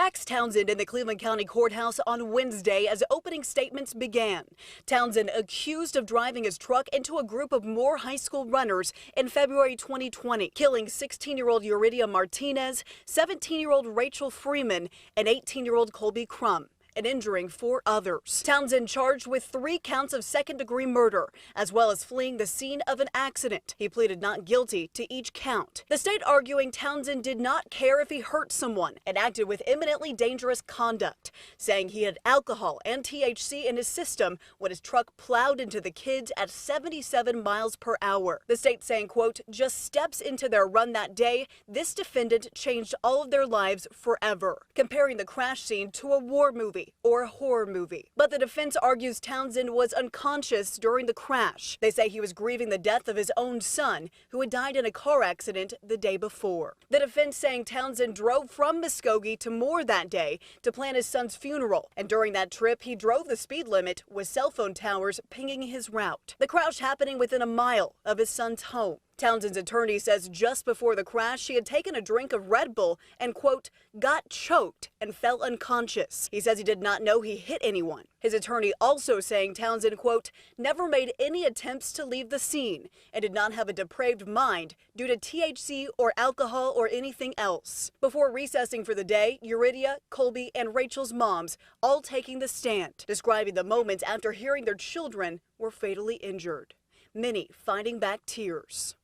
Max Townsend in the Cleveland County Courthouse on Wednesday as opening statements began. Townsend accused of driving his truck into a group of Moore High School runners in February 2020, killing 16-year-old Yuridia Martinez, 17-year-old Rachel Freeman, and 18-year-old Colby Crum, and injuring 4 others. Townsend charged with 3 counts of second-degree murder, as well as fleeing the scene of an accident. He pleaded not guilty to each count. The state arguing Townsend did not care if he hurt someone and acted with imminently dangerous conduct, saying he had alcohol and THC in his system when his truck plowed into the kids at 77 miles per hour. The state saying, quote, just steps into their run that day, this defendant changed all of their lives forever, comparing the crash scene to a war movie or a horror movie. But the defense argues Townsend was unconscious during the crash. They say he was grieving the death of his own son, who had died in a car accident the day before. The defense saying Townsend drove from Muskogee to Moore that day to plan his son's funeral, and during that trip he drove the speed limit with cell phone towers pinging his route. The crash happening within a mile of his son's home. Townsend's attorney says just before the crash, she had taken a drink of Red Bull and, quote, got choked and fell unconscious. He says he did not know he hit anyone. His attorney also saying Townsend, quote, never made any attempts to leave the scene and did not have a depraved mind due to THC or alcohol or anything else. Before recessing for the day, Yuridia, Colby, and Rachel's moms all taking the stand, describing the moments after hearing their children were fatally injured, many finding back tears.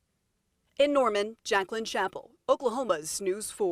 In Norman, Jacqueline Chappell, Oklahoma's News 4.